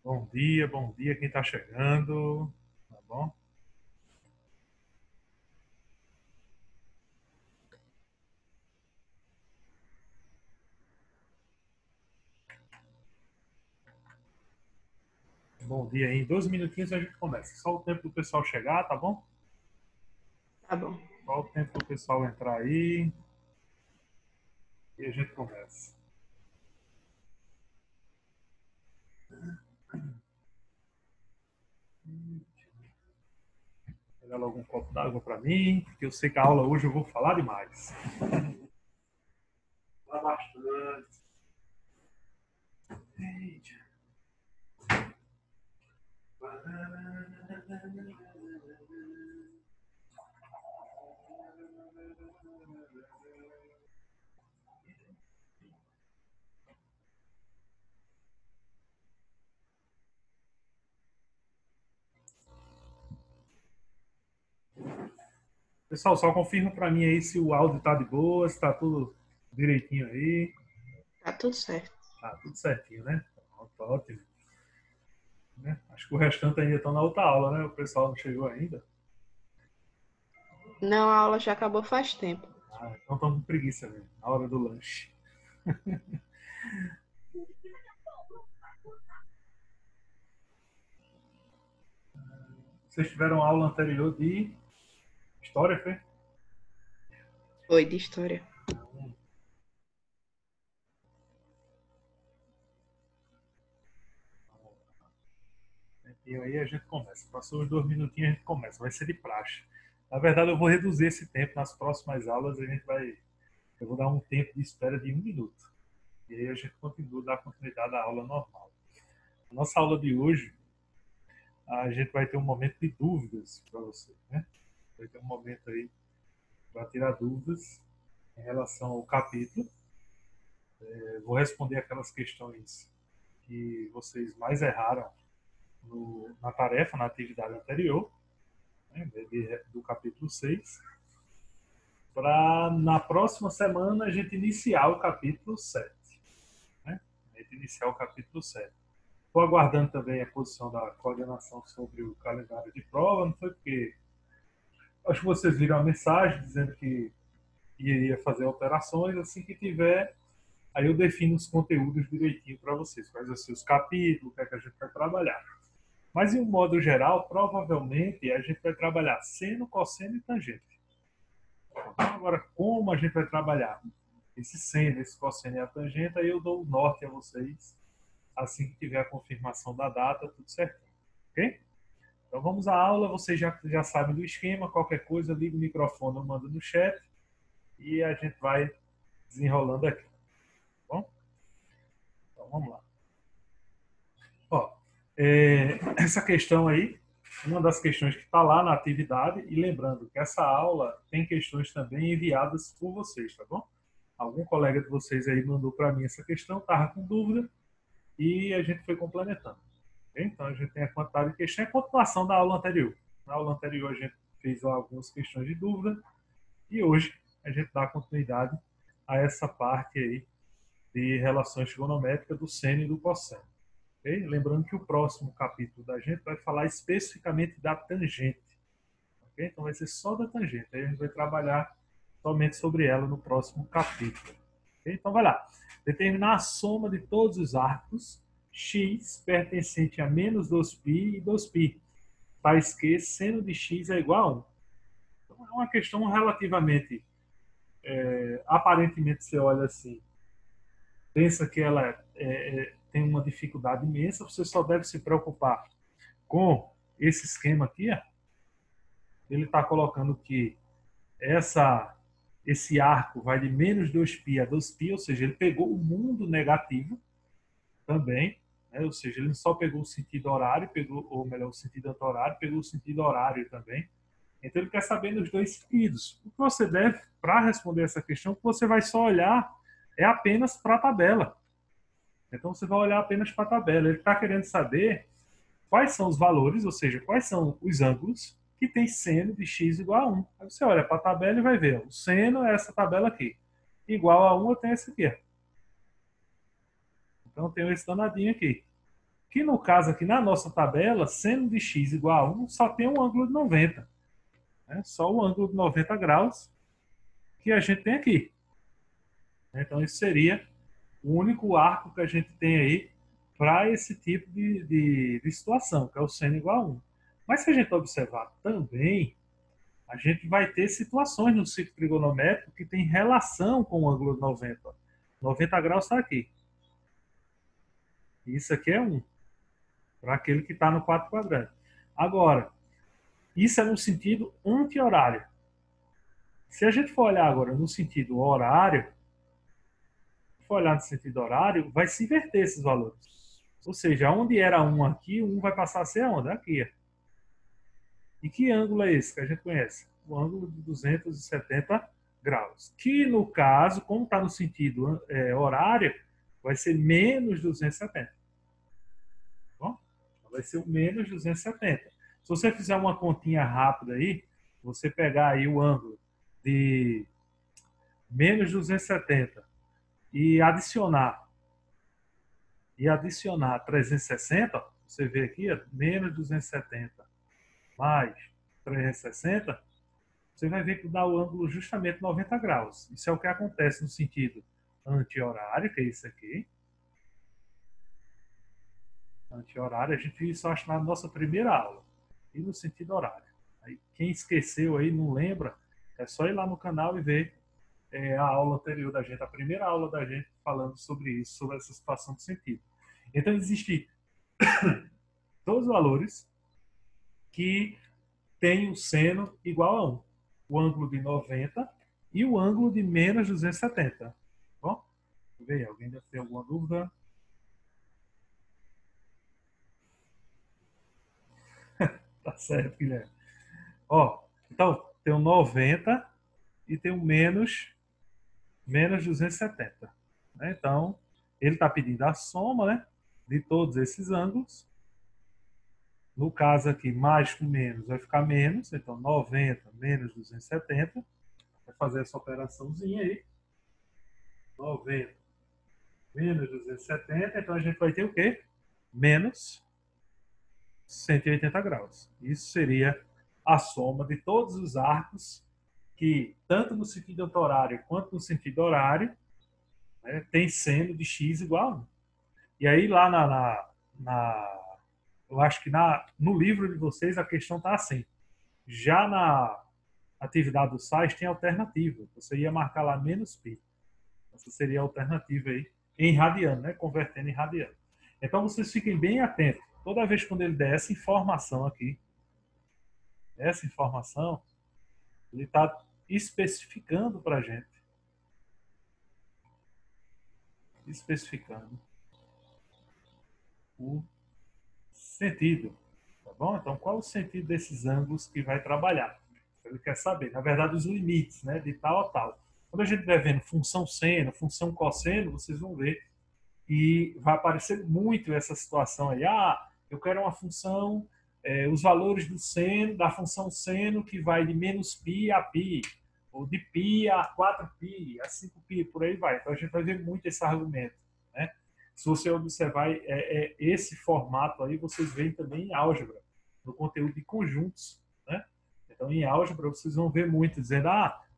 Bom dia quem está chegando, tá bom? Bom dia aí, em 2 minutinhos a gente começa. Só o tempo do pessoal chegar, tá bom? Tá bom. Só o tempo do pessoal entrar aí e a gente começa. Pegar logo um copo d'água para mim, porque eu sei que a aula hoje eu vou falar demais. Falar bastante. Eita. Pessoal, só confirma para mim aí se o áudio tá de boa, se tá tudo direitinho aí. Tá tudo certo. Tá tudo certinho, né? Pronto, ótimo. Né? Acho que o restante ainda estão na outra aula, né? O pessoal não chegou ainda. Não, a aula já acabou faz tempo. Ah, então estamos com preguiça mesmo, na hora do lanche. Vocês tiveram aula anterior de história, foi? Foi de história. E aí a gente começa. Passou os 2 minutinhos, a gente começa. Vai ser de praxe. Na verdade, eu vou reduzir esse tempo nas próximas aulas. Eu vou dar um tempo de espera de 1 minuto. E aí a gente continua, dar continuidade à aula normal. A nossa aula de hoje, a gente vai ter um momento de dúvidas para você, né? Vai ter um momento aí para tirar dúvidas em relação ao capítulo. Eu vou responder aquelas questões que vocês mais erraram na tarefa, na atividade anterior, né, do capítulo 6, para na próxima semana a gente iniciar o capítulo 7. Né? A gente iniciar o capítulo 7. Estou aguardando também a posição da coordenação sobre o calendário de prova, não foi porque. Acho que vocês viram a mensagem dizendo que iria fazer alterações, assim que tiver, aí eu defino os conteúdos direitinho para vocês, quais são os capítulos, o que é que a gente vai trabalhar. Mas, em um modo geral, provavelmente a gente vai trabalhar seno, cosseno e tangente. Então, agora, como a gente vai trabalhar esse seno, esse cosseno e a tangente, aí eu dou o norte a vocês assim que tiver a confirmação da data, tudo certinho. Ok? Então vamos à aula, vocês já sabem do esquema, qualquer coisa, liga o microfone ou manda no chat e a gente vai desenrolando aqui. Tá bom? Então vamos lá. Ó, essa questão aí, uma das questões que está lá na atividade, e lembrando que essa aula tem questões também enviadas por vocês, tá bom? Algum colega de vocês aí mandou para mim essa questão, estava com dúvida, e a gente foi complementando. Okay? Então a gente tem a quantidade de questões, é a continuação da aula anterior. Na aula anterior a gente fez algumas questões de dúvida, e hoje a gente dá continuidade a essa parte aí de relações trigonométricas do seno e do cosseno. Okay? Lembrando que o próximo capítulo da gente vai falar especificamente da tangente. Okay? Então vai ser só da tangente. Aí a gente vai trabalhar somente sobre ela no próximo capítulo. Okay? Então vai lá. Determinar a soma de todos os arcos x pertencente a menos 2π e 2π, tais que seno de x é igual a 1. Então é uma questão relativamente, aparentemente você olha assim, pensa que ela tem uma dificuldade imensa, você só deve se preocupar com esse esquema aqui. Ó. Ele está colocando que essa, esse arco vai de menos 2π a 2π, ou seja, ele pegou o mundo negativo também, né? Ou seja, ele não só pegou o sentido horário, pegou, ou melhor, o sentido anti-horário, pegou o sentido horário também. Então ele quer saber nos dois sentidos. O que você deve, para responder essa questão, que você vai só olhar é apenas para a tabela. Então você vai olhar apenas para a tabela. Ele está querendo saber quais são os valores, ou seja, quais são os ângulos que tem seno de x igual a 1. Aí você olha para a tabela e vai ver, o seno é essa tabela aqui. igual a 1, eu tenho esse aqui. Ó. Então, eu tenho esse danadinho aqui. Que no caso aqui, na nossa tabela, seno de x igual a 1, só tem um ângulo de 90. Né? Só o ângulo de 90 graus que a gente tem aqui. Então, isso seria o único arco que a gente tem aí para esse tipo de situação, que é o seno igual a 1. Mas se a gente observar também, a gente vai ter situações no ciclo trigonométrico que tem relação com o ângulo de 90. 90 graus está aqui. E isso aqui é 1, para aquele que está no 4 quadrante. Agora, isso é no sentido anti-horário. Se a gente for olhar agora no sentido horário, for olhar no sentido horário, vai se inverter esses valores. Ou seja, onde era 1 aqui, o 1 vai passar a ser onde? Aqui. E que ângulo é esse que a gente conhece? O ângulo de 270 graus. Que, no caso, como está no sentido horário, vai ser menos 270. Bom? Vai ser o menos 270. Se você fizer uma continha rápida aí, você pegar aí o ângulo de menos 270 e adicionar 360, você vê aqui, ó, menos 270 mais 360, você vai ver que dá o ângulo justamente 90 graus. Isso é o que acontece no sentido anti-horário, que é isso aqui. Anti-horário, a gente viu isso, acho, na nossa primeira aula. E no sentido horário. Aí, quem esqueceu aí, não lembra, é só ir lá no canal e ver a aula anterior da gente, a primeira aula da gente falando sobre isso, sobre essa situação de sentido. Então, existem dois valores que têm o seno igual a 1. O ângulo de 90 e o ângulo de menos 270. Bom, vê, alguém deve ter alguma dúvida? Tá certo, Guilherme. Ó, então, tem o 90 e tem o menos 270. Né? Então, ele está pedindo a soma, né, de todos esses ângulos. No caso aqui, mais com menos vai ficar menos. Então, 90 menos 270. Vai fazer essa operaçãozinha aí. 90 menos 270. Então, a gente vai ter o quê? Menos 180 graus. Isso seria a soma de todos os arcos que, tanto no sentido anti-horário quanto no sentido horário, né, tem seno de x igual a 1. E aí, lá eu acho que no livro de vocês a questão está assim. Já na atividade do SAIS tem alternativa. Você ia marcar lá menos π. Essa seria a alternativa aí em radiano, né? Convertendo em radiano. Então vocês fiquem bem atentos. Toda vez quando ele der essa informação aqui, ele está especificando para a gente. Especificando o sentido. Tá bom? Então, qual o sentido desses ângulos que vai trabalhar? Ele quer saber, na verdade, os limites, né, de tal a tal. Quando a gente estiver vendo função seno, função cosseno, vocês vão ver e vai aparecer muito essa situação aí. Ah, eu quero uma função, os valores do seno, da função seno que vai de menos π a π, ou de π a 4π, a 5π, por aí vai. Então a gente vai ver muito esse argumento. Né? Se você observar esse formato aí, vocês veem também em álgebra, no conteúdo de conjuntos. Né? Então em álgebra vocês vão ver muito, dizendo,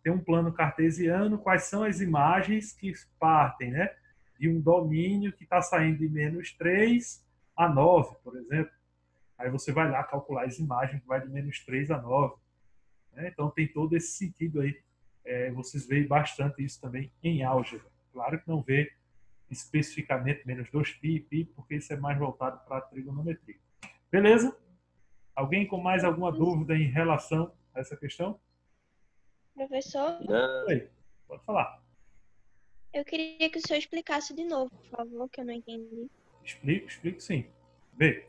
tem um plano cartesiano, quais são as imagens que partem, né? De um domínio que está saindo de menos 3 a 9, por exemplo. Aí você vai lá calcular as imagens que vai de menos 3 a 9. Né? Então tem todo esse sentido aí. Vocês veem bastante isso também em álgebra. Claro que não vê especificamente menos 2π, π, porque isso é mais voltado para a trigonometria. Beleza? Alguém com mais alguma dúvida em relação a essa questão? Professor, Oi, pode falar. eu queria que o senhor explicasse de novo, por favor, que eu não entendi. Explico sim. Bem,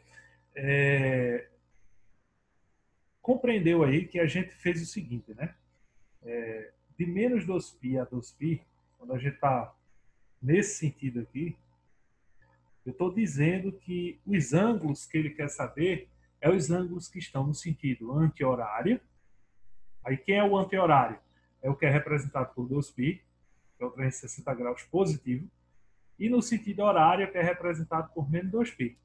compreendeu aí que a gente fez o seguinte, né? De menos 2π a 2π, quando a gente está nesse sentido aqui, eu estou dizendo que os ângulos que ele quer saber os ângulos que estão no sentido anti-horário. Aí quem é o anti-horário? É o que é representado por 2π. que é o 360 graus positivo, e no sentido horário, que é representado por menos 2π.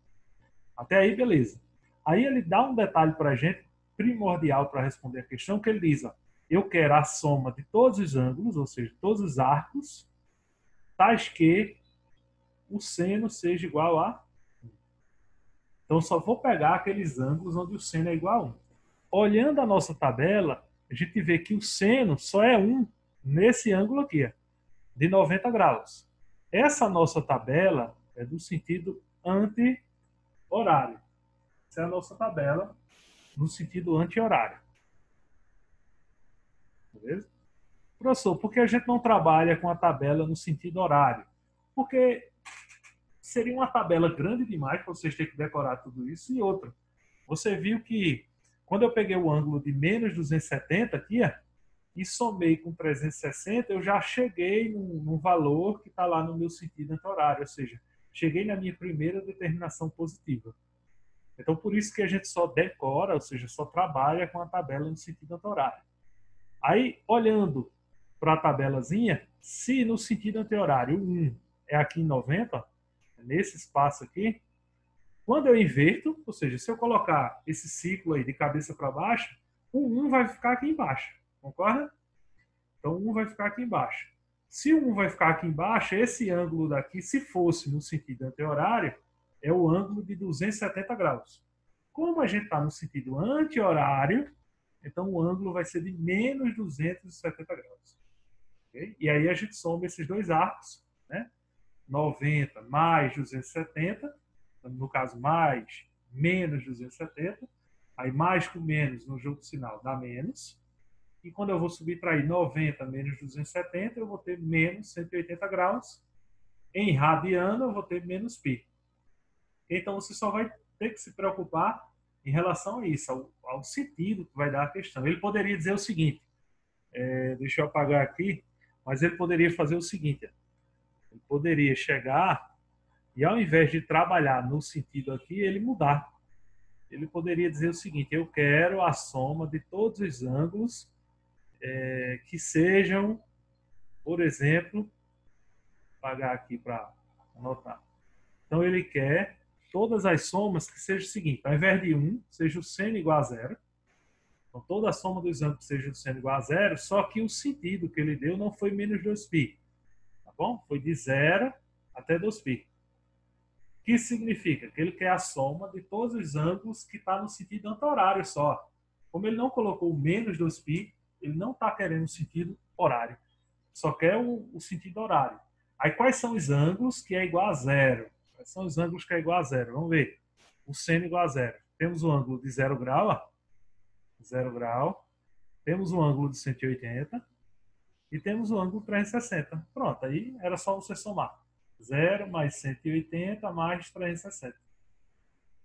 Até aí, beleza. Aí ele dá um detalhe para a gente, primordial para responder a questão, que ele diz, ó, eu quero a soma de todos os ângulos, ou seja, todos os arcos, tais que o seno seja igual a 1. Então, só vou pegar aqueles ângulos onde o seno é igual a 1. Olhando a nossa tabela, a gente vê que o seno só é 1 nesse ângulo aqui, ó, de 90 graus. Essa nossa tabela é do sentido anti-horário. Essa é a nossa tabela no sentido anti-horário. Beleza? Professor, por que a gente não trabalha com a tabela no sentido horário? Porque seria uma tabela grande demais para vocês terem que decorar tudo isso. E outra, você viu que quando eu peguei o ângulo de menos 270 aqui, ó, e somei com 360, eu já cheguei num valor que está lá no meu sentido anti-horário, ou seja, cheguei na minha primeira determinação positiva. Então, por isso que a gente só decora, ou seja, só trabalha com a tabela no sentido anti-horário. Aí, olhando para a tabelazinha, se no sentido anti-horário 1 é aqui em 90, nesse espaço aqui, quando eu inverto, ou seja, se eu colocar esse ciclo aí de cabeça para baixo, o 1 vai ficar aqui embaixo. Concorda? Então, o 1 vai ficar aqui embaixo. Se o 1 vai ficar aqui embaixo, esse ângulo daqui, se fosse no sentido anti-horário, é o ângulo de 270 graus. Como a gente está no sentido anti-horário, então o ângulo vai ser de menos 270 graus. Okay? E aí a gente soma esses dois arcos, né? 90 mais 270, no caso mais menos 270, aí mais com menos no jogo de sinal dá menos, e quando eu vou subtrair 90 menos 270, eu vou ter menos 180 graus, em radiano eu vou ter menos π. Então você só vai ter que se preocupar em relação a isso, ao sentido que vai dar a questão. Ele poderia dizer o seguinte, deixa eu apagar aqui, mas ele poderia fazer o seguinte, ele poderia chegar e ao invés de trabalhar no sentido aqui, ele mudar. Ele poderia dizer o seguinte, eu quero a soma de todos os ângulos que sejam, por exemplo, vou apagar aqui para anotar. Então ele quer todas as somas que seja o seguinte, ao invés de 1, seja o seno igual a 0. Então toda a soma dos ângulos seja o seno igual a 0, só que o sentido que ele deu não foi menos 2π. Tá bom? Foi de 0 até 2π. O que significa? Que ele quer a soma de todos os ângulos que está no sentido anti-horário só. Como ele não colocou menos 2π, ele não está querendo o sentido horário. Só quer o sentido horário. Aí quais são os ângulos que é igual a 0? Quais são os ângulos que é igual a 0? Vamos ver. O seno igual a 0. Temos o ângulo de 0 grau, ó. 0 grau. Temos o ângulo de 180. E temos o ângulo 360. Pronto, aí era só você somar. 0 mais 180 mais 360.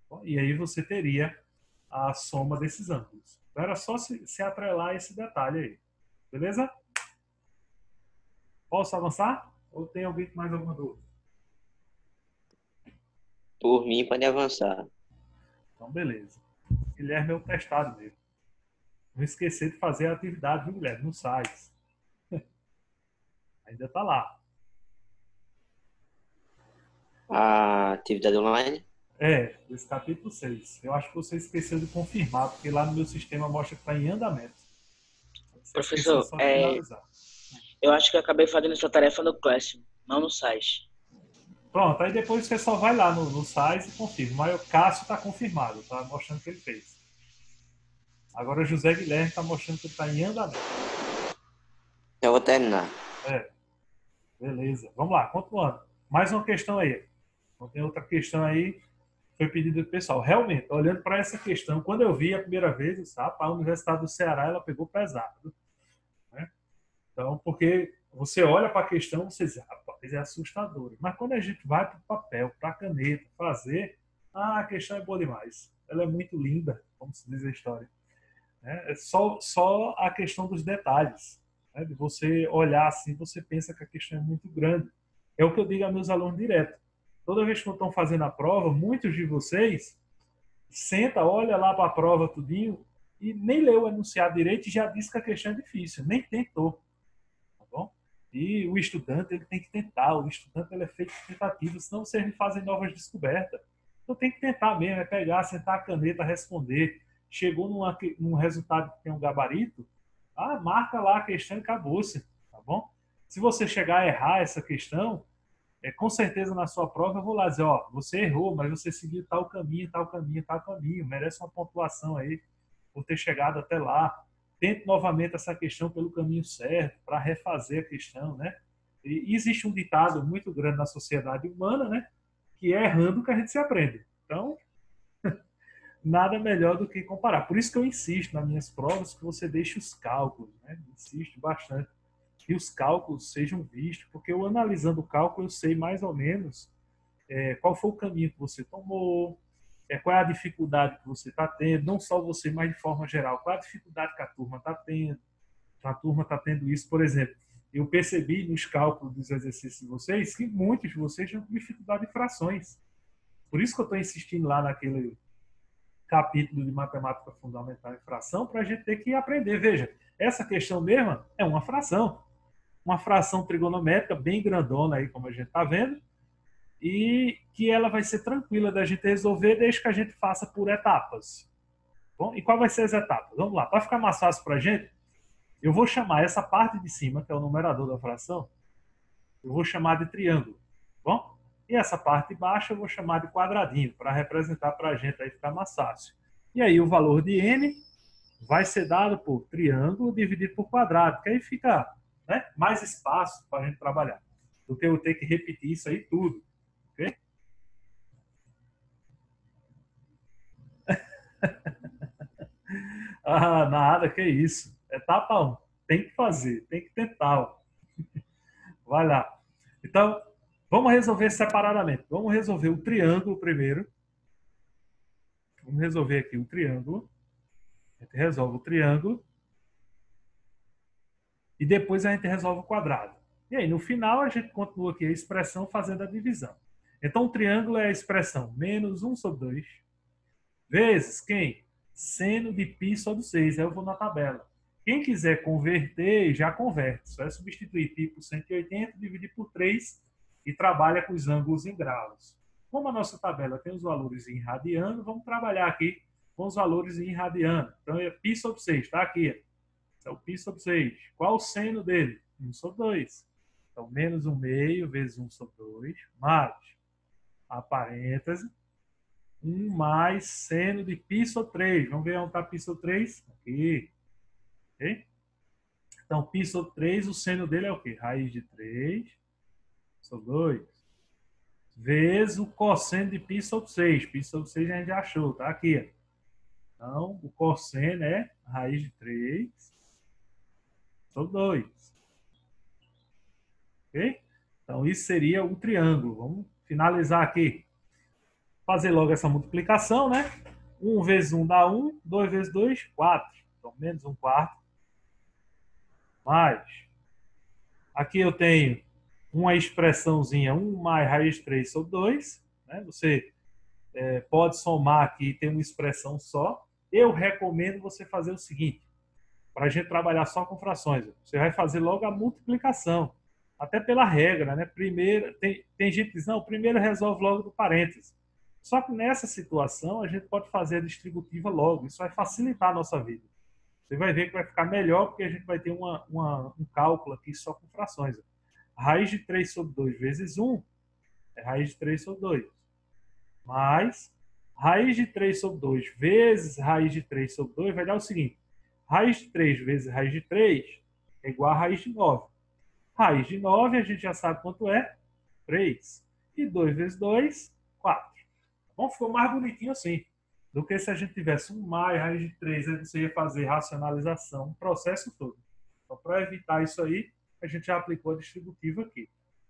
Bom, e aí você teria a soma desses ângulos. Então era só se atrelar a esse detalhe aí. Beleza? Posso avançar? Ou tem alguém com mais alguma dúvida? Por mim, pode avançar. Então, beleza. Guilherme é o testado mesmo. Não esquecer de fazer a atividade, viu, Guilherme? No site. Ainda está lá. A atividade online? Esse capítulo 6. Eu acho que você esqueceu de confirmar, porque lá no meu sistema mostra que está em andamento. Você Professor, só de finalizar. eu acho que eu acabei fazendo essa tarefa no Classroom, não no site. Pronto, aí depois você só vai lá no site e confirma. Mas o Cássio está confirmado, tá mostrando que ele fez. Agora o José Guilherme está mostrando que ele está em andamento. Eu vou terminar. Beleza. Vamos lá, continuando. Mais uma questão aí. Então, tem outra questão aí. Foi pedido do pessoal. Realmente, olhando para essa questão, quando eu vi a primeira vez, eu disse, a Universidade do Ceará ela pegou pesado. Né? Então, porque você olha para a questão, você diz, rapaz, é assustador. Mas quando a gente vai para o papel, para a caneta, fazer, a questão é boa demais. Ela é muito linda, como se diz a história. É só a questão dos detalhes. Né? De você olhar assim, você pensa que a questão é muito grande. É o que eu digo a meus alunos direto. Toda vez que estão fazendo a prova, muitos de vocês senta, olha lá para a prova tudinho e nem leu o enunciado direito e já disse que a questão é difícil, nem tentou. Tá bom? E o estudante ele tem que tentar, o estudante ele é feito de tentativa, senão vocês não fazem novas descobertas. Então tem que tentar mesmo, é pegar, sentar a caneta, responder. Chegou num resultado que tem um gabarito, marca lá a questão e acabou-se, tá bom? Se você chegar a errar essa questão, com certeza na sua prova eu vou lá dizer, ó, você errou, mas você seguiu tal caminho, tal caminho, tal caminho, merece uma pontuação aí por ter chegado até lá. Tente novamente essa questão pelo caminho certo, para refazer a questão, né? E existe um ditado muito grande na sociedade humana, né? Que é errando que a gente se aprende. Então, nada melhor do que comparar. Por isso que eu insisto nas minhas provas que você deixe os cálculos, né? Insisto bastante que os cálculos sejam vistos, porque eu analisando o cálculo eu sei mais ou menos qual foi o caminho que você tomou, qual é a dificuldade que você está tendo, não só você, mas de forma geral, qual é a dificuldade que a turma está tendo. A turma está tendo isso, por exemplo, eu percebi nos cálculos dos exercícios de vocês que muitos de vocês têm dificuldade de frações. Por isso que eu estou insistindo lá naquele capítulo de matemática fundamental em fração, para a gente ter que aprender. Veja, essa questão mesma é uma fração trigonométrica bem grandona aí, como a gente está vendo, e que ela vai ser tranquila da gente resolver desde que a gente faça por etapas. Bom, e qual vai ser as etapas? Vamos lá, para ficar mais fácil para a gente, eu vou chamar essa parte de cima, que é o numerador da fração, eu vou chamar de triângulo. Bom? E essa parte de baixo eu vou chamar de quadradinho, para representar para a gente aí ficar mais fácil. E aí o valor de n vai ser dado por triângulo dividido por quadrado, que aí fica, né, mais espaço para a gente trabalhar, do que eu ter que repetir isso aí tudo. Ok? Nada, que isso. Etapa 1. Tem que fazer, tem que tentar. Vai lá. Então, vamos resolver separadamente. Vamos resolver o triângulo primeiro. Vamos resolver aqui o triângulo. A gente resolve o triângulo. E depois a gente resolve o quadrado. E aí, no final, a gente continua aqui a expressão fazendo a divisão. Então, o triângulo é a expressão menos 1 sobre 2 vezes quem? Seno de π sobre 6. Aí eu vou na tabela. Quem quiser converter, já converte. Só é substituir π por 180, dividir por 3 e trabalha com os ângulos em graus. Como a nossa tabela tem os valores em radiano, vamos trabalhar aqui com os valores em radiano. Então, é π sobre 6. Está aqui. Esse é o π sobre 6. Qual o seno dele? 1 sobre 2. Então, menos 1 meio vezes 1 sobre 2, mais a parêntese, 1 mais seno de π sobre 3. Vamos ver onde está π sobre 3? Aqui. Okay? Então, π sobre 3, o seno dele é o quê? Raiz de 3 sobre 2. Vezes o cosseno de π sobre 6. Π sobre 6 a gente já achou, tá aqui. Então, o cosseno é raiz de 3 sobre 2. Ok? Então, isso seria um triângulo. Vamos finalizar aqui. Fazer logo essa multiplicação, né? 1 vezes 1 dá 1, 2 vezes 2, 4. Então, menos 1 quarto. Mais. Aqui eu tenho uma expressãozinha, 1 mais raiz de 3 sobre 2. Né? Você pode somar aqui e ter uma expressão só. Eu recomendo você fazer o seguinte, para a gente trabalhar só com frações. Você vai fazer logo a multiplicação. Até pela regra, né? Primeiro, tem gente que diz, não, primeiro resolve logo do parênteses. Só que nessa situação, a gente pode fazer a distributiva logo. Isso vai facilitar a nossa vida. Você vai ver que vai ficar melhor, porque a gente vai ter um cálculo aqui só com frações. Raiz de 3 sobre 2 vezes 1 é raiz de 3 sobre 2. Mais raiz de 3 sobre 2 vezes raiz de 3 sobre 2 vai dar o seguinte. Raiz de 3 vezes raiz de 3 é igual a raiz de 9. Raiz de 9 a gente já sabe quanto é. 3. E 2 vezes 2, 4. Bom, ficou mais bonitinho assim do que se a gente tivesse 1 mais raiz de 3, aí você ia fazer racionalização, o processo todo. Então, para evitar isso aí, a gente já aplicou a distributiva aqui.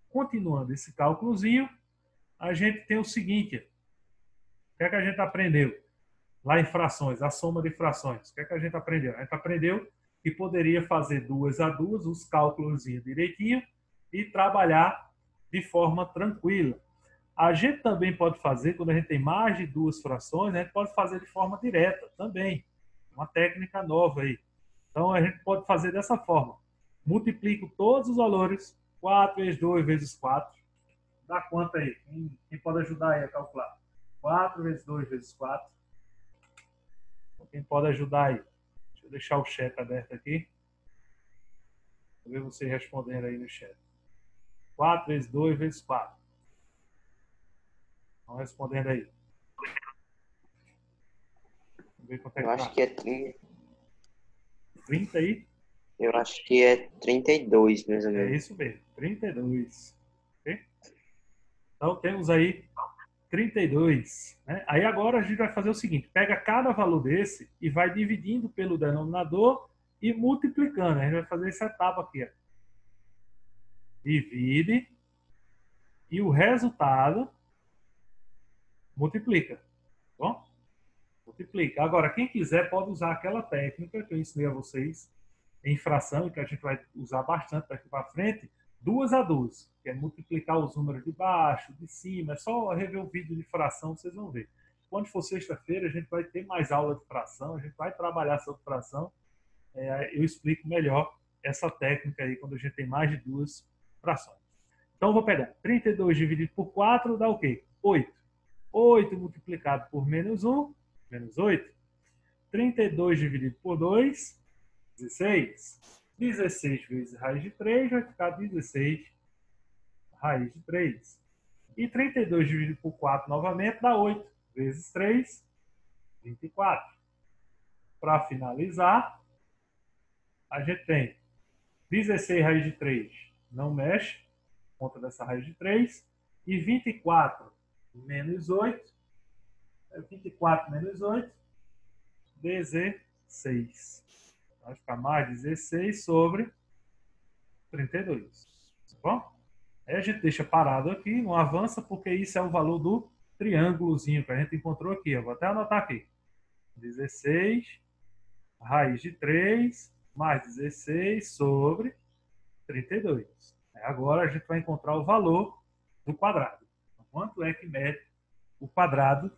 Continuando esse cálculozinho, a gente tem o seguinte. O que é que a gente aprendeu? Lá em frações, a soma de frações. O que é que a gente aprendeu? A gente aprendeu que poderia fazer 2 a 2, os cálculos direitinho, e trabalhar de forma tranquila. A gente também pode fazer, quando a gente tem mais de 2 frações, a gente pode fazer de forma direta também. Uma técnica nova aí. Então, a gente pode fazer dessa forma. multiplico todos os valores. 4 vezes 2 vezes 4. Dá quanto aí? Quem pode ajudar aí a calcular? 4 vezes 2 vezes 4. Quem pode ajudar aí? Deixa eu deixar o chat aberto aqui. Vou ver você respondendo aí no chat. 4 vezes 2 vezes 4. Estão respondendo aí. Vamos ver quanto é que Eu acho tá. que é 30. 30 aí? Eu acho que é 32, mais ou É menos. isso mesmo. 32. Ok? Então temos aí 32. Né? Aí agora a gente vai fazer o seguinte. Pega cada valor desse e vai dividindo pelo denominador e multiplicando. A gente vai fazer essa etapa aqui. Ó. Divide e o resultado multiplica. Tá bom? Multiplica. Agora, quem quiser pode usar aquela técnica que eu ensinei a vocês em fração, que a gente vai usar bastante daqui para frente, 2 a 2, que é multiplicar os números de baixo, de cima. É só rever o vídeo de fração, vocês vão ver. Quando for sexta-feira, a gente vai ter mais aula de fração, a gente vai trabalhar sobre fração. Eu explico melhor essa técnica aí, quando a gente tem mais de 2 frações. Então, eu vou pegar 32 dividido por 4 dá o quê? 8. 8 multiplicado por menos 1, menos 8. 32 dividido por 2, 16. 16 vezes raiz de 3 vai ficar 16 raiz de 3. E 32 dividido por 4 novamente dá 8. Vezes 3, 24. Para finalizar, a gente tem 16 raiz de 3, não mexe, conta dessa raiz de 3. E 24 menos 8, 24 menos 8, 16. Vai ficar mais 16 sobre 32. Tá bom? Aí a gente deixa parado aqui, não avança, porque isso é o valor do triângulozinho que a gente encontrou aqui. Eu vou até anotar aqui. 16 raiz de 3 mais 16 sobre 32. Agora a gente vai encontrar o valor do quadrado. Quanto é que mede o quadrado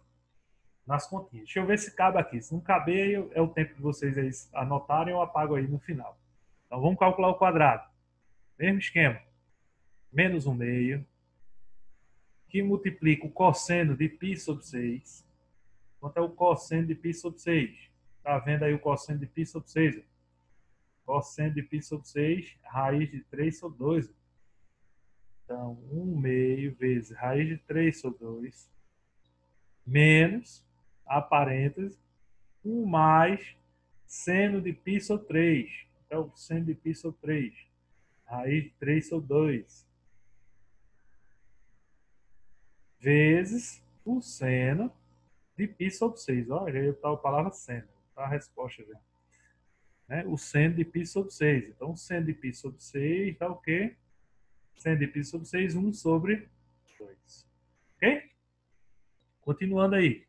nas continhas? Deixa eu ver se cabe aqui. Se não caber, é o tempo de vocês aí anotarem, eu apago aí no final. Então vamos calcular o quadrado. Mesmo esquema. Menos 1 meio, que multiplica o cosseno de π sobre 6. Quanto é o cosseno de π sobre 6? Está vendo aí o cosseno de π sobre 6? Cosseno de π sobre 6, raiz de 3 sobre 2. Então, 1 meio vezes raiz de 3 sobre 2, menos, a parêntese, 1 mais seno de π sobre 3. Então, seno de π sobre 3, raiz de 3 sobre 2, vezes o seno de π sobre 6. Olha, aí está a palavra seno. Está a resposta já. Né? O seno de π sobre 6. Então, o seno de π sobre 6 dá o quê? Seno de π sobre 6, 1 sobre 2. Ok? Continuando aí.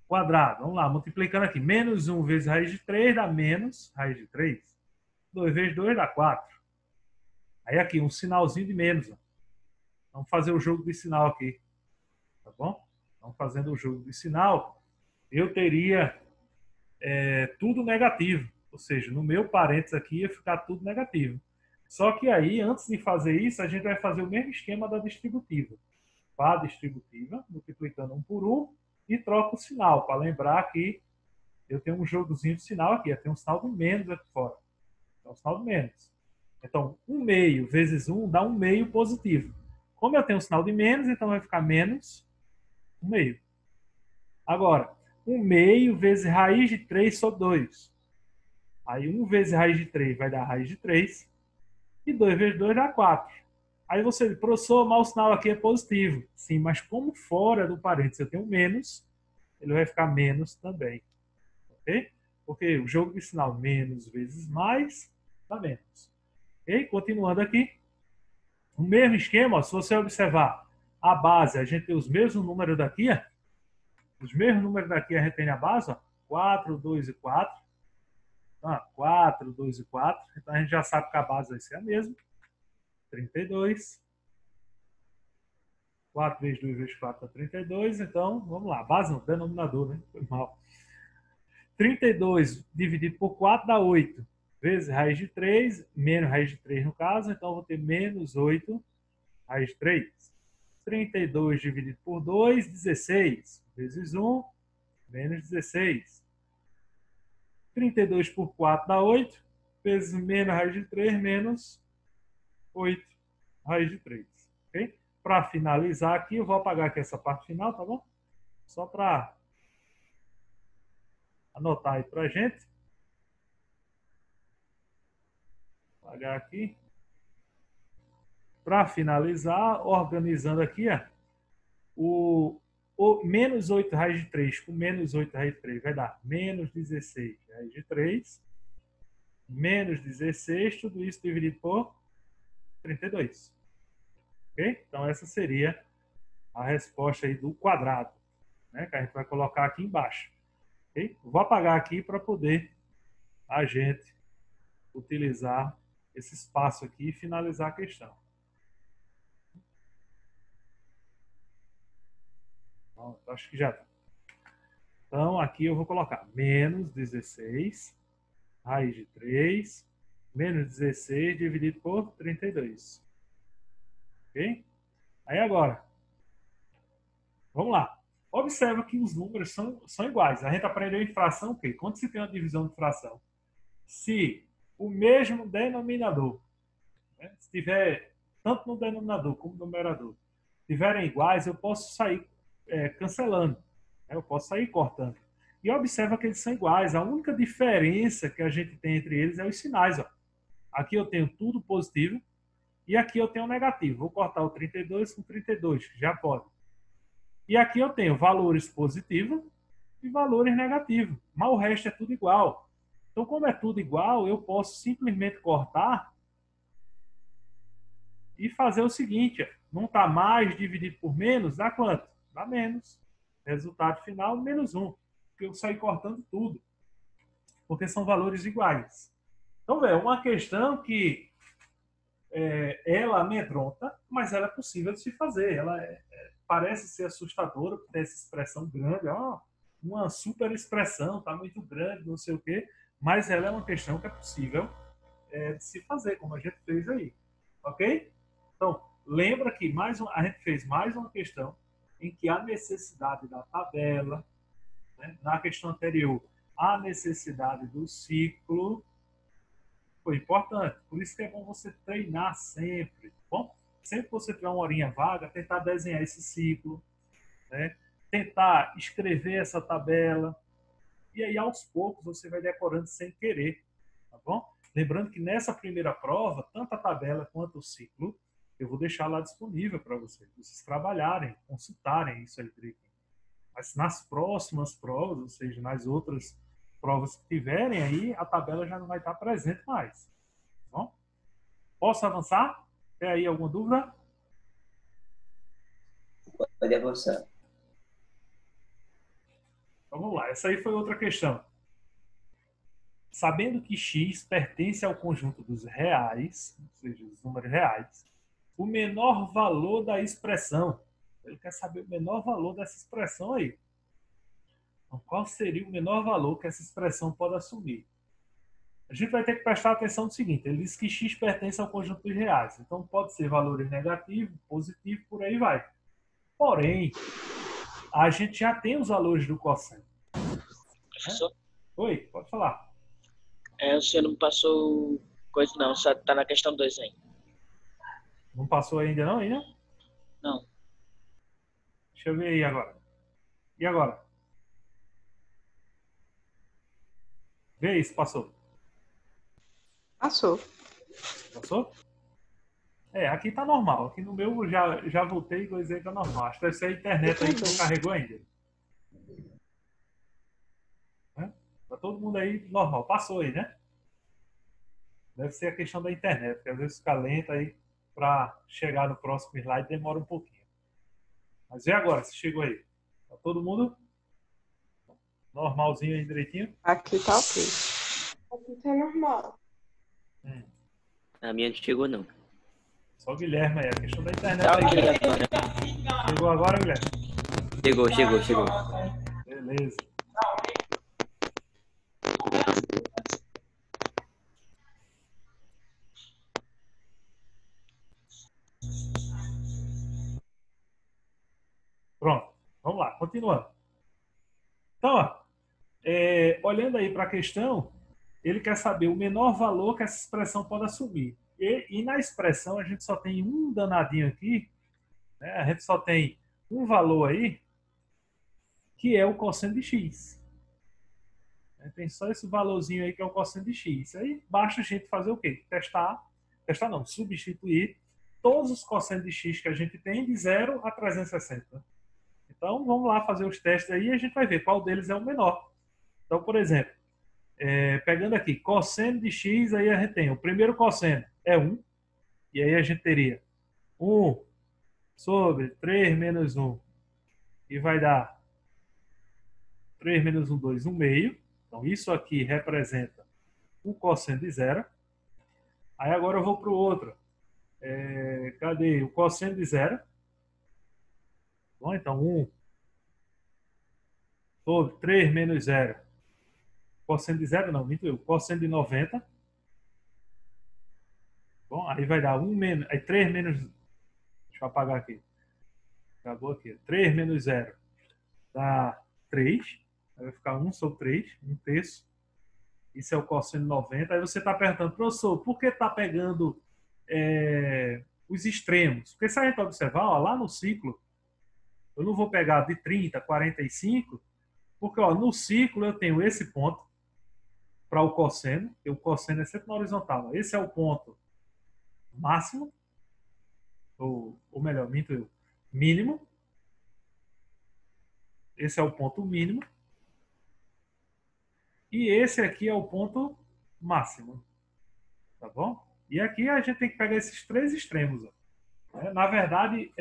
Quadrado. Vamos lá, multiplicando aqui. Menos 1 vezes raiz de 3 dá menos raiz de 3. 2 vezes 2 dá 4. Aí aqui, um sinalzinho de menos. Ó. Vamos fazer o jogo de sinal aqui. Tá bom? Então, fazendo o jogo de sinal, eu teria tudo negativo. Ou seja, no meu parênteses aqui ia ficar tudo negativo. Só que aí, antes de fazer isso, a gente vai fazer o mesmo esquema da distributiva. Para a distributiva, multiplicando 1 por 1, e troca o sinal, para lembrar que eu tenho um jogozinho de sinal aqui, eu tenho um sinal de menos aqui fora. Então, um sinal de menos. Então, 1 meio vezes 1 dá 1 meio positivo. Como eu tenho um sinal de menos, então vai ficar menos 1 meio. Agora, 1 meio vezes raiz de 3 sobre 2. Aí 1 vezes raiz de 3 vai dar raiz de 3. E 2 vezes 2 dá 4. Aí você diz, professor, mas o sinal aqui é positivo. Sim, mas como fora do parênteses eu tenho menos, ele vai ficar menos também. Ok? Porque o jogo de sinal menos vezes mais dá menos. Ok? Continuando aqui. O mesmo esquema, ó, se você observar a base, a gente tem os mesmos números daqui. Ó. Os mesmos números daqui a gente tem na base. Ó, 4, 2 e 4. Então, 4, 2 e 4. Então a gente já sabe que a base vai ser a mesma. 32. 4 vezes 2 vezes 4 dá 32. Então, vamos lá. Base não, denominador, né? Foi mal. 32 dividido por 4 dá 8. vezes raiz de 3, menos raiz de 3 no caso, então eu vou ter menos 8 raiz de 3. 32 dividido por 2, 16. Vezes 1, menos 16. 32 por 4 dá 8, vezes menos raiz de 3, menos 8 raiz de 3. Ok? Para finalizar aqui, eu vou apagar aqui essa parte final, tá bom? Só para anotar aí para a gente. Apagar aqui. Para finalizar, organizando aqui, ó, o menos 8 raiz de 3 com menos 8 raiz de 3 vai dar menos 16 raiz de 3, menos 16, tudo isso dividido por 32. Ok? Então, essa seria a resposta aí do quadrado, né, que a gente vai colocar aqui embaixo. Okay? Vou apagar aqui para poder a gente utilizar esse espaço aqui e finalizar a questão. Bom, acho que já está. Então, aqui eu vou colocar menos 16, raiz de 3, menos 16 dividido por 32. Ok? Aí agora, vamos lá. Observa que os números são iguais. A gente aprendeu em fração o quê? Quando se tem uma divisão de fração, se o mesmo denominador, né, se tiver tanto no denominador como no numerador, tiverem iguais, eu posso sair cancelando. Né? Eu posso sair cortando. E observa que eles são iguais. A única diferença que a gente tem entre eles é os sinais. Ó. Aqui eu tenho tudo positivo e aqui eu tenho negativo. Vou cortar o 32 com 32, já pode. E aqui eu tenho valores positivos e valores negativos. Mas o resto é tudo igual. Então, como é tudo igual, eu posso simplesmente cortar e fazer o seguinte. Não está mais dividido por menos, dá quanto? Dá menos. Resultado final, menos 1. Porque eu saí cortando tudo. Porque são valores iguais. Então, é uma questão que ela amedronta, mas ela é possível de se fazer. Ela parece ser assustadora, por ter essa expressão grande. Uma super expressão, está muito grande, não sei o quê. Mas ela é uma questão que é possível de se fazer, como a gente fez aí. Ok? Então, lembra que a gente fez mais uma questão em que a necessidade da tabela, né, na questão anterior, a necessidade do ciclo foi importante. Por isso que é bom você treinar sempre. Tá bom? Sempre que você tiver uma horinha vaga, tentar desenhar esse ciclo, né? Tentar escrever essa tabela. E aí, aos poucos, você vai decorando sem querer. Tá bom? Lembrando que nessa primeira prova, tanto a tabela quanto o ciclo, eu vou deixar lá disponível para vocês trabalharem, consultarem isso aí direitinho. Mas nas próximas provas, ou seja, nas outras provas que tiverem aí, a tabela já não vai estar presente mais. Tá bom? Posso avançar? Tem aí alguma dúvida? Pode avançar. Então, vamos lá. Essa aí foi outra questão. Sabendo que x pertence ao conjunto dos reais, ou seja, os números reais, o menor valor da expressão. Ele quer saber o menor valor dessa expressão aí. Então, qual seria o menor valor que essa expressão pode assumir? A gente vai ter que prestar atenção no seguinte. Ele diz que x pertence ao conjunto dos reais. Então, pode ser valores negativos, positivos, por aí vai. Porém, a gente já tem os valores do quociente. Professor? Oi, pode falar. O senhor não passou coisa não, só tá na questão 2 aí. Não passou ainda não, ainda? Não. Deixa eu ver aí agora. E agora? Vê aí se passou. Passou. Passou? Aqui tá normal. Aqui no meu já voltei e coisei que tá normal. Acho que deve ser a internet aí que não carregou ainda. Tá todo mundo aí normal. Passou aí, né? Deve ser a questão da internet, porque às vezes fica lenta aí para chegar no próximo slide demora um pouquinho. Mas e agora? Se chegou aí? Tá todo mundo normalzinho aí direitinho? Aqui tá ok. Aqui tá normal. A minha não chegou, não. Só o Guilherme aí. A questão da internet Tá aí. ok Guilherme. agora. Chegou agora, Guilherme? Chegou. Beleza. Pronto. Vamos lá, continuando. Então, ó, olhando aí para a questão, ele quer saber o menor valor que essa expressão pode assumir. E na expressão a gente só tem um danadinho aqui, né? A gente só tem um valor aí, que é o cosseno de x. Tem só esse valorzinho aí que é o cosseno de x. Aí basta a gente fazer o quê? Testar não, substituir todos os cossenos de x que a gente tem de 0 a 360. Então vamos lá fazer os testes aí e a gente vai ver qual deles é o menor. Então, por exemplo, pegando aqui cosseno de x, aí a gente tem o primeiro cosseno é 1, e aí a gente teria 1 sobre 3 menos 1, e vai dar 3 menos 1, 2, 1 meio. Então, isso aqui representa o cosseno de 0. Aí agora eu vou para o outro. Cadê? O cosseno de 0. Bom, então, 1 sobre 3 menos 0. Cosseno de 0, não, minto eu. Cosseno de 90. Bom, aí vai dar 1 menos... Aí 3 menos... Deixa eu apagar aqui. Acabou aqui. 3 menos 0 dá 3. Aí vai ficar 1 sobre 3, 1 terço. Isso é o cosseno de 90. Aí você está perguntando, professor, por que está pegando os extremos? Porque se a gente observar, ó, lá no ciclo, eu não vou pegar de 30 a 45, porque ó, no ciclo eu tenho esse ponto para o cosseno, e o cosseno é sempre na horizontal. Esse é o ponto máximo, ou melhor, minto eu, mínimo. Esse é o ponto mínimo. E esse aqui é o ponto máximo. Tá bom? E aqui a gente tem que pegar esses três extremos. Ó. Na verdade,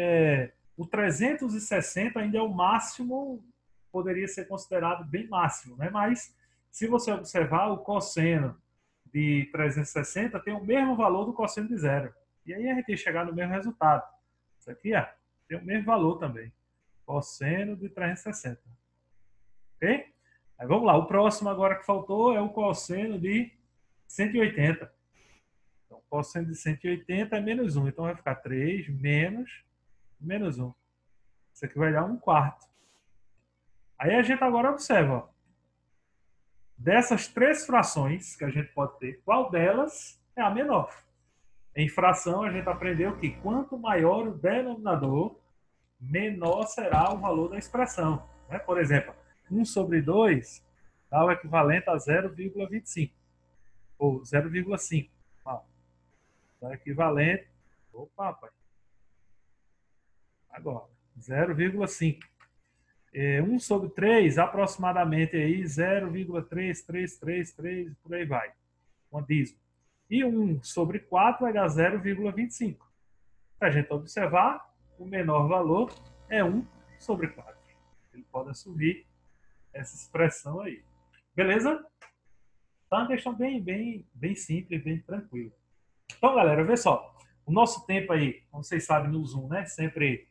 o 360 ainda é o máximo, poderia ser considerado bem máximo, né? Mas, se você observar, o cosseno de 360 tem o mesmo valor do cosseno de 0. E aí a gente ia chegar no mesmo resultado. Isso aqui ó, tem o mesmo valor também. Cosseno de 360. Ok? Aí vamos lá. O próximo agora que faltou é o cosseno de 180. Então, o cosseno de 180 é menos 1. Então vai ficar 3 menos 1. Isso aqui vai dar 1/4. Aí a gente agora observa, ó, dessas três frações que a gente pode ter, qual delas é a menor? Em fração, a gente aprendeu que quanto maior o denominador, menor será o valor da expressão. Né? Por exemplo, 1 sobre 2 dá o equivalente a 0,25. Ou 0,5. Dá o equivalente... Opa, rapaz. Agora, 0,5. 1 sobre 3, aproximadamente aí 0,3333, por aí vai. Uma dízimo. E 1 sobre 4 vai dar 0,25. Se a gente observar, o menor valor é 1 sobre 4. Ele pode assumir essa expressão aí. Beleza? Então, é uma questão bem simples, bem tranquila. Então, galera, vê só. O nosso tempo aí, como vocês sabem no Zoom, né? Sempre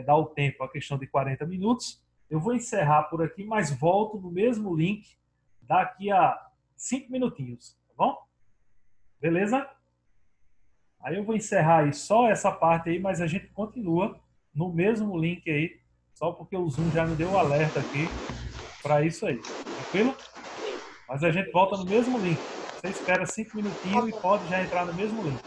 dá o tempo, a questão de 40 minutos. Eu vou encerrar por aqui, mas volto no mesmo link daqui a 5 minutinhos, tá bom? Beleza? Aí eu vou encerrar aí só essa parte aí, mas a gente continua no mesmo link aí, só porque o Zoom já me deu o alerta aqui para isso aí. Tranquilo? Mas a gente volta no mesmo link. Você espera 5 minutinhos e pode já entrar no mesmo link.